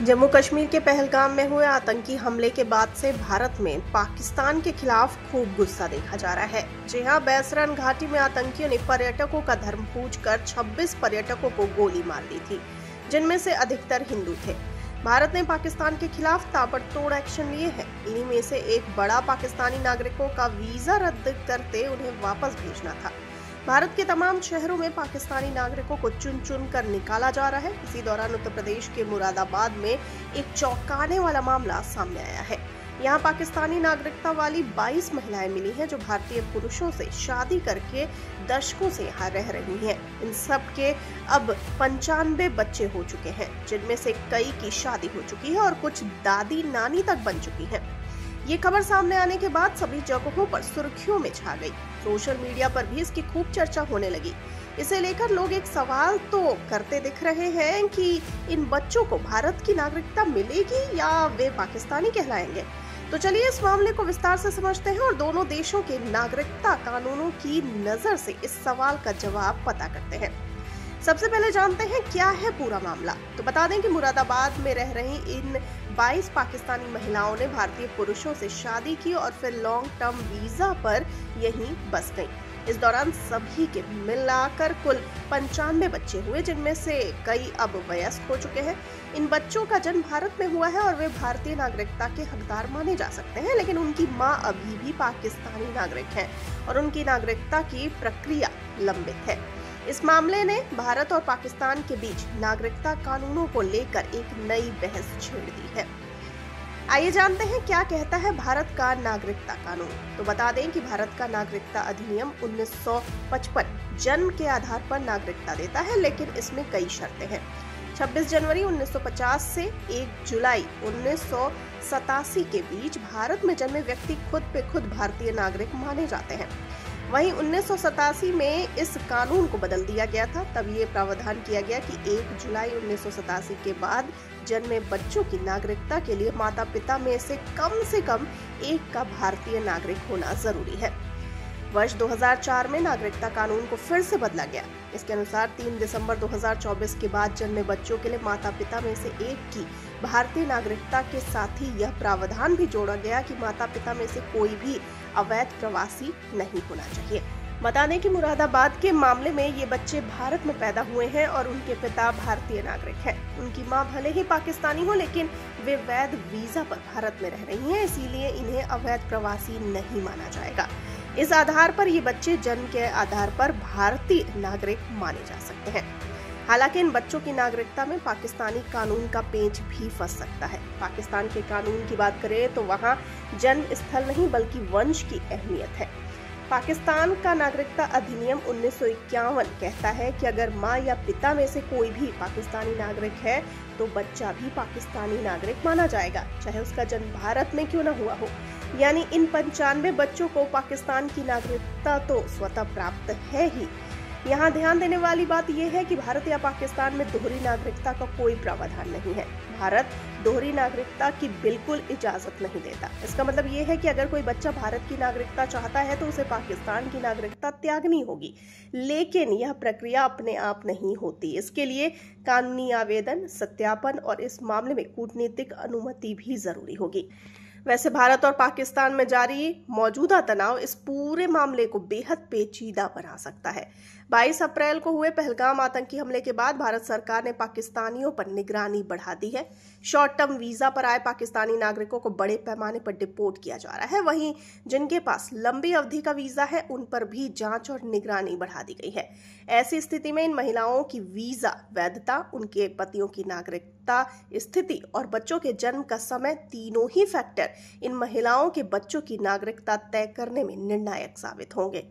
जम्मू कश्मीर के पहलगाम में हुए आतंकी हमले के बाद से भारत में पाकिस्तान के खिलाफ खूब गुस्सा देखा जा रहा है। जी हां, बैसरन घाटी में आतंकियों ने पर्यटकों का धर्म पूछकर 26 पर्यटकों को गोली मार दी थी, जिनमें से अधिकतर हिंदू थे। भारत ने पाकिस्तान के खिलाफ ताबड़तोड़ एक्शन लिए हैं। इन्हीं में से एक बड़ा पाकिस्तानी नागरिकों का वीजा रद्द करते उन्हें वापस भेजना था। भारत के तमाम शहरों में पाकिस्तानी नागरिकों को चुन चुन कर निकाला जा रहा है। इसी दौरान उत्तर प्रदेश के मुरादाबाद में एक चौंकाने वाला मामला सामने आया है। यहाँ पाकिस्तानी नागरिकता वाली 22 महिलाएं मिली हैं, जो भारतीय पुरुषों से शादी करके दशकों से यहाँ रह रही हैं। इन सब के अब 95 बच्चे हो चुके हैं, जिनमें से कई की शादी हो चुकी है और कुछ दादी नानी तक बन चुकी हैं। ये खबर सामने आने के बाद सभी जगहों पर सुर्खियों में छा गई। सोशल मीडिया पर भी इसकी खूब चर्चा होने लगी। इसे लेकर लोग एक सवाल तो करते दिख रहे हैं कि इन बच्चों को भारत की नागरिकता मिलेगी या वे पाकिस्तानी कहलाएंगे। तो चलिए इस मामले को विस्तार से समझते हैं और दोनों देशों के नागरिकता कानूनों की नजर से इस सवाल का जवाब पता करते हैं। सबसे पहले जानते हैं क्या है पूरा मामला। तो बता दें कि मुरादाबाद में रह रही इन 22 पाकिस्तानी महिलाओं ने भारतीय पुरुषों से शादी की और फिर लॉन्ग टर्म वीजा पर यहीं बस गईं। इस दौरान सभी के मिलाकर कुल 95 बच्चे हुए, जिनमें से कई अब वयस्क हो चुके हैं। इन बच्चों का जन्म भारत में हुआ है और वे भारतीय नागरिकता के हकदार माने जा सकते हैं, लेकिन उनकी मां अभी भी पाकिस्तानी नागरिक हैं और उनकी नागरिकता की प्रक्रिया लंबित है। इस मामले ने भारत और पाकिस्तान के बीच नागरिकता कानूनों को लेकर एक नई बहस छेड़ दी है। आइए जानते हैं क्या कहता है भारत का नागरिकता कानून। तो बता दें कि भारत का नागरिकता अधिनियम 1955 जन्म के आधार पर नागरिकता देता है, लेकिन इसमें कई शर्तें हैं। 26 जनवरी 1950 से 1 जुलाई 1987 के बीच भारत में जन्मे व्यक्ति खुद पे खुद भारतीय नागरिक माने जाते हैं। वहीं 1987 में इस कानून को बदल दिया गया था। तब ये प्रावधान किया गया कि 1 जुलाई 1987 के बाद जन्मे बच्चों की नागरिकता के लिए माता पिता में से कम एक का भारतीय नागरिक होना जरूरी है। वर्ष 2004 में नागरिकता कानून को फिर से बदला गया। इसके अनुसार 3 दिसंबर 2024 के बाद जन्मे बच्चों के लिए माता पिता में से एक की भारतीय नागरिकता के साथ ही यह प्रावधान भी जोड़ा गया कि माता पिता में से कोई भी अवैध प्रवासी नहीं होना चाहिए। बता दें कि मुरादाबाद के मामले में ये बच्चे भारत में पैदा हुए हैं और उनके पिता भारतीय नागरिक हैं। उनकी मां भले ही पाकिस्तानी हो, लेकिन वे वैध वीजा पर भारत में रह रही हैं, इसीलिए इन्हें अवैध प्रवासी नहीं माना जाएगा। इस आधार पर ये बच्चे जन्म के आधार पर भारतीय नागरिक माने जा सकते हैं। हालांकि इन बच्चों की नागरिकता में पाकिस्तानी कानून का पेंच भी फंस सकता है। पाकिस्तान के कानून की बात करें तो वहां जन्म स्थल नहीं बल्कि वंश की अहमियत है। पाकिस्तान का नागरिकता अधिनियम 1951 कहता है कि अगर मां या पिता में से कोई भी पाकिस्तानी नागरिक है तो बच्चा भी पाकिस्तानी नागरिक माना जाएगा, चाहे उसका जन्म भारत में क्यों न हुआ हो। यानी इन 95 बच्चों को पाकिस्तान की नागरिकता तो स्वतः प्राप्त है ही। यहाँ ध्यान देने वाली बात यह है कि भारत या पाकिस्तान में दोहरी नागरिकता का कोई प्रावधान नहीं है। भारत दोहरी नागरिकता की बिल्कुल इजाजत नहीं देता। इसका मतलब ये है कि अगर कोई बच्चा भारत की नागरिकता चाहता है तो उसे पाकिस्तान की नागरिकता त्यागनी होगी, लेकिन यह प्रक्रिया अपने आप नहीं होती। इसके लिए कानूनी आवेदन, सत्यापन और इस मामले में कूटनीतिक अनुमति भी जरूरी होगी। वैसे भारत और पाकिस्तान में जारी मौजूदा तनाव इस पूरे मामले को बेहद पेचीदा बना सकता है। 22 अप्रैल को हुए पहलगाम आतंकी हमले के बाद भारत सरकार ने पाकिस्तानियों पर निगरानी बढ़ा दी है। शॉर्ट टर्म वीजा पर आए पाकिस्तानी नागरिकों को बड़े पैमाने पर डिपोर्ट किया जा रहा है। वहीं जिनके पास लंबी अवधि का वीजा है उन पर भी जांच और निगरानी बढ़ा दी गई है। ऐसी स्थिति में इन महिलाओं की वीजा वैधता, उनके पतियों की नागरिकता स्थिति और बच्चों के जन्म का समय, तीनों ही फैक्टर इन महिलाओं के बच्चों की नागरिकता तय करने में निर्णायक साबित होंगे।